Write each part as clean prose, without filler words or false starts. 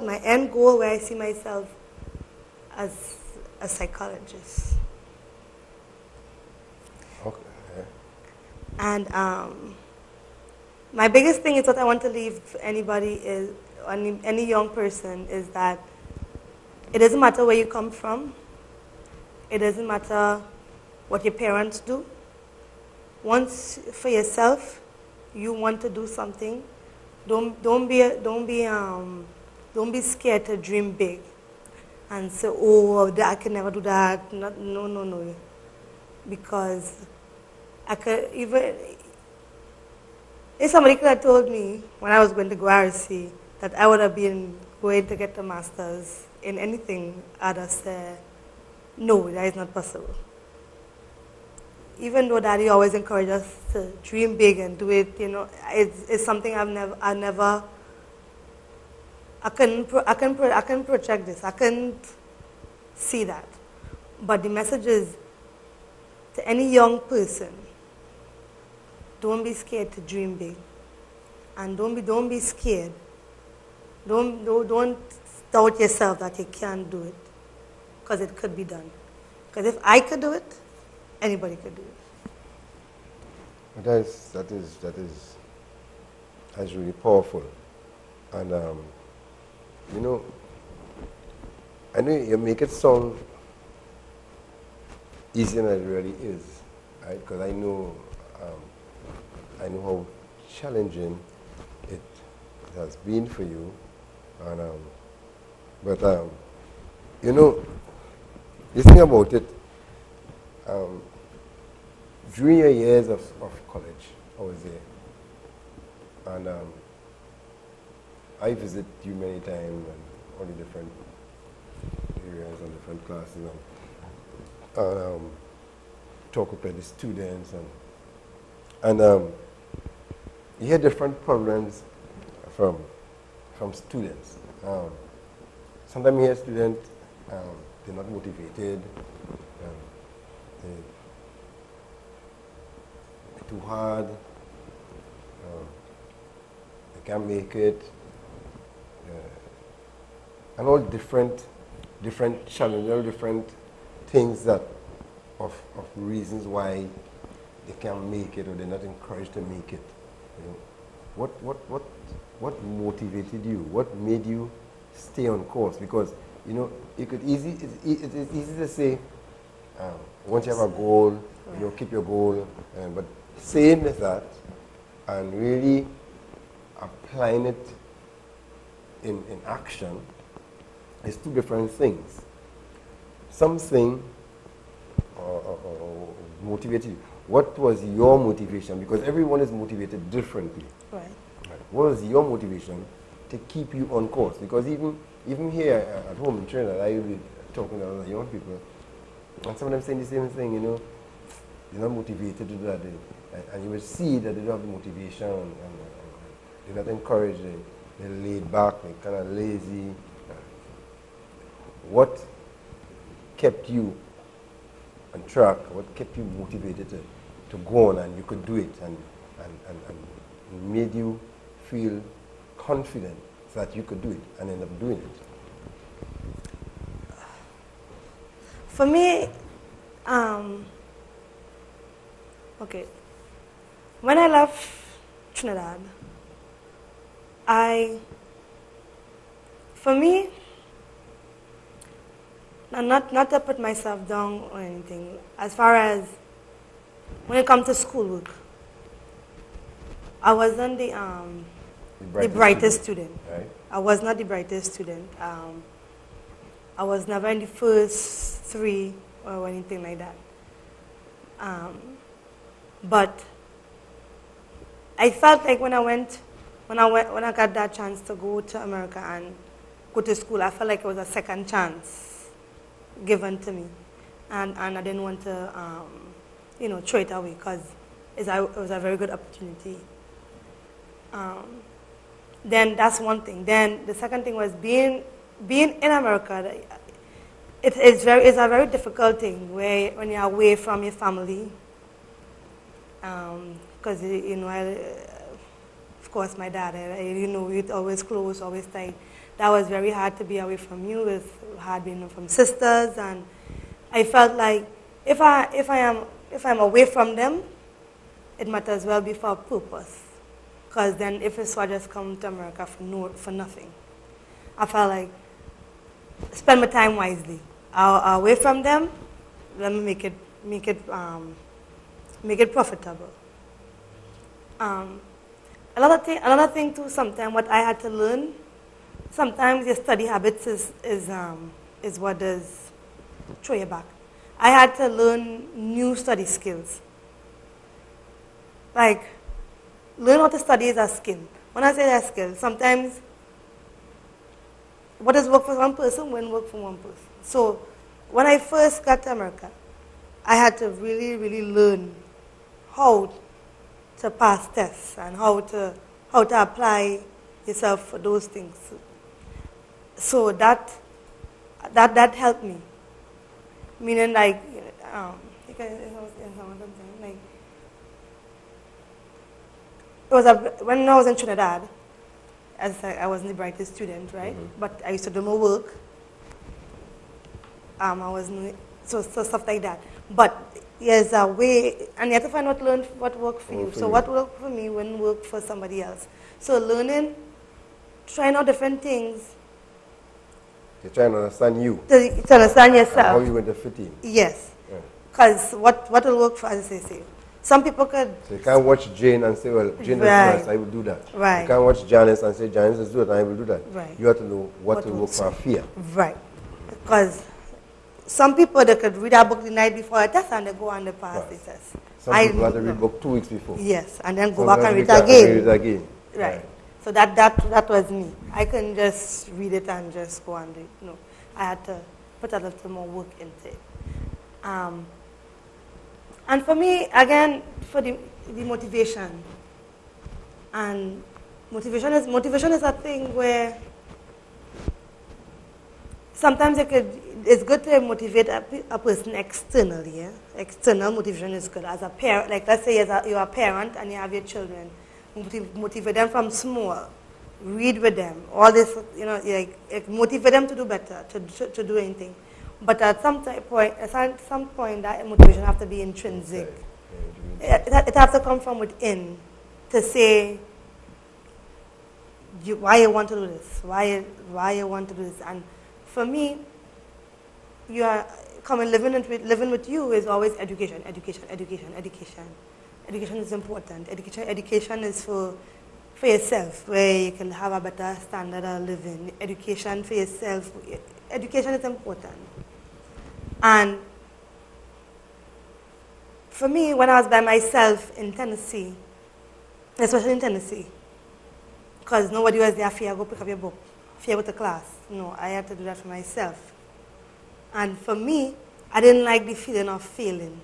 but my end goal where I see myself as a psychologist. Okay. And my biggest thing is what I want to leave anybody is, any young person, is that it doesn't matter where you come from. It doesn't matter what your parents do. Once for yourself, you want to do something, don't be scared to dream big and say, oh, I can never do that. No. Because if somebody could have told me when I was going to go RC that I would have been going to get a master's in anything, I'd have said, no, that is not possible. Even though Daddy always encouraged us to dream big and do it, it's something I couldn't project this. I couldn't see that. But the message is to any young person, don't be scared to dream big. And don't be scared. Don't doubt yourself that you can't do it. Because it could be done. Because if I could do it, anybody could do it. That's really powerful. And I know you make it sound easier than it really is, right? Because I know how challenging it has been for you. And the thing about it, during your years of college, I was there. And I visit you many times and all the different areas and different classes and talk with the students and you hear different problems from students. Sometimes you hear students, they're not motivated, they're too hard, they can't make it, and all different challenges, all different things that of reasons why they can't make it or they're not encouraged to make it. What motivated you? What made you stay on course? Because it's easy to say once you have a goal, keep your goal, but saying that and really applying it in action is two different things. Something motivated you. What was your motivation? Because everyone is motivated differently. Right. What was your motivation to keep you on course? Because even here at home in Trinidad, I will be talking to other young people, and some of them saying the same thing, they're not motivated to do that. And you will see that they don't have the motivation, and they're not encouraged, they're laid back, they're kind of lazy. What kept you on track? What kept you motivated to go on and you could do it and made you feel confident that you could do it and end up doing it? For me, okay, when I left Trinidad, for me, not to put myself down or anything, as far as when it comes to schoolwork, I wasn't the brightest student. Right? I was not the brightest student. I was never in the first three or anything like that. But I felt like when I got that chance to go to America and go to school, I felt like it was a second chance given to me, and I didn't want to throw it away because it was a very good opportunity. Then that's one thing. Then the second thing was being in America. It's a very difficult thing when you're away from your family. Because of course my dad, we're always close, always tight. that was very hard to be away from you. It was hard being from sisters, and I felt like if I'm away from them, it might as well be for a purpose. Because then if it's so I just come to America for nothing. I felt like spend my time wisely. Away from them, let me make it profitable. Another thing too, sometimes what I had to learn, sometimes your study habits is what does throw you back. I had to learn new study skills. Like, learn how to study is a skill. When I say that skill, sometimes what does work for one person won't work for one person. So when I first got to America, I had to really, really learn how to pass tests and how to apply yourself for those things. So that helped me. Meaning like, when I was in Trinidad, as I wasn't the brightest student, right? Mm-hmm. But I used to do my work. So stuff like that. But there's a way, and you have to find out, learn what worked for you. So what worked for me wouldn't work for somebody else. So learning, trying out different things. You're trying to understand you. To understand yourself. And how you going to fit in. Yes. Because what will work for, as I say. Some people could... So you can't watch Jane and say, well, Jane is nice, I will do that. Right. You can't watch Janice and say, Janice is good, I will do that. Right. You have to know what will work for a fear. Right. Because some people, they could read a book the night before a test and they go and they pass the test. Some people have to read a book 2 weeks before. Yes, and then go back and read it again. Right. So that was me. I couldn't just read it and just go and do it. No. I had to put a little more work into it. And for me, again, for the motivation. And motivation is a thing where sometimes it's good to motivate a person externally. Yeah? External motivation is good. As a parent, like let's say you're a parent and you have your children, motivate them from small. Read with them. All this, like motivate them to do better, to do anything. But at some point, that motivation has to be intrinsic. It has to come from within to say why you want to do this, why you want to do this. And for me, you are living with you is always education. Education is important. Education is for yourself, where you can have a better standard of living. Education for yourself. Education is important. And for me, when I was by myself in Tennessee, especially in Tennessee, because nobody was there for you to go pick up your book, for you to go to class. No, I had to do that for myself. And for me, I didn't like the feeling of failing.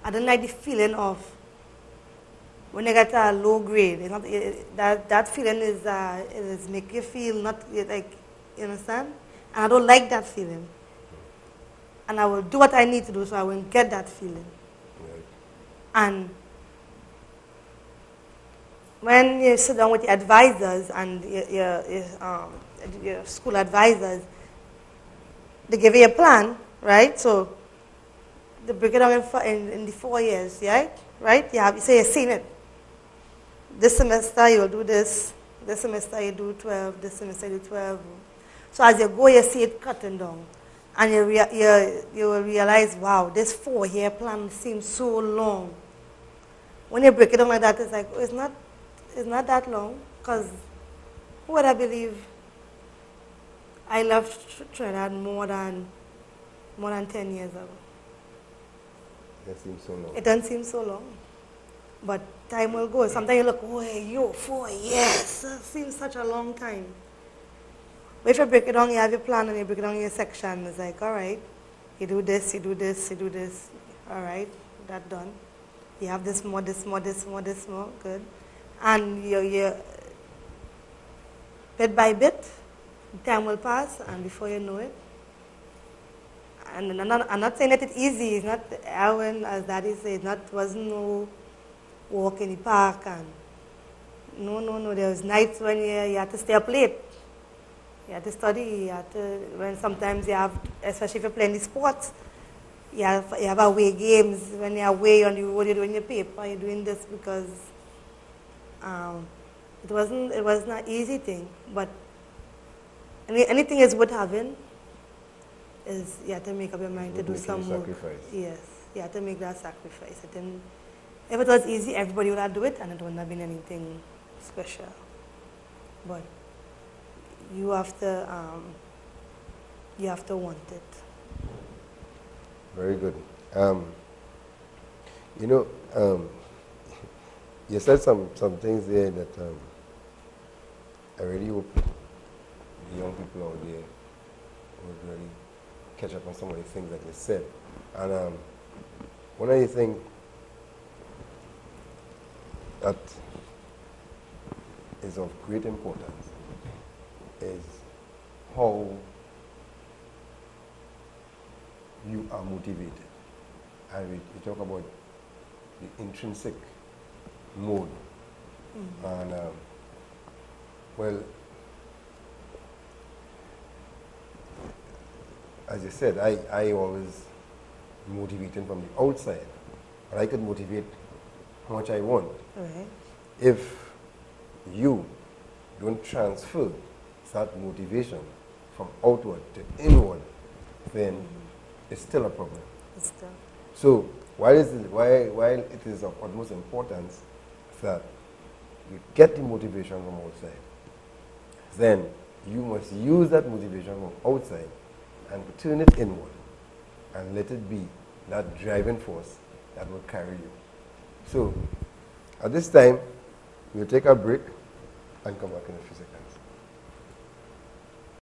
I didn't like the feeling of when you get a low grade. It's not, that feeling is make you feel not like, you understand? And I don't like that feeling. And I will do what I need to do so I won't get that feeling. Right. And when you sit down with your advisors and your school advisors, they give you a plan, right? So they break it down in the 4 years, right? You say you've seen it. This semester you will do this. This semester you do 12. This semester you do 12. So as you go, you see it cutting down. And you will realize, wow, this 4-year plan seems so long. When you break it down like that, it's like, oh, it's not that long. Because who would I believe I left Trinidad more than 10 years ago? That seems so long. It doesn't seem so long. But time will go. Sometimes you look, oh, 4 years. That seems such a long time. But if you break it down, you have your plan and you break it down in your section. It's like, all right, you do this, you do this, you do this. All right, that's done. You have this more, this more, this more, this more. Good. And you bit by bit, time will pass, and before you know it. And I'm not saying that it's easy. It's not, as Daddy said, wasn't no walk in the park and No. There was nights when you had to stay up late. You had to study. You had to, when sometimes you have, especially if you're playing the sports, you have away games. When you're away on the road, you're doing your paper, you're doing this because it wasn't an easy thing. But anything is worth having. Is you have to make up your mind to do some work. Sacrifice. Yes, you have to make that sacrifice. If it was easy, everybody would have do it, and it wouldn't have been anything special. But you have to want it. Very good. You said some things there that I really hope the young people out there would really catch up on some of the things that you said. And one of the things that is of great importance is how you are motivated. And we talk about the intrinsic mode. And well, as you said, I always motivating from the outside, but I could motivate how much I want. Right. If you don't transfer that motivation from outward to inward, then it's still a problem. It's still. So while it is of utmost importance that you get the motivation from outside, then you must use that motivation from outside and turn it inward and let it be that driving force that will carry you. So at this time, we'll take a break and come back in a few seconds.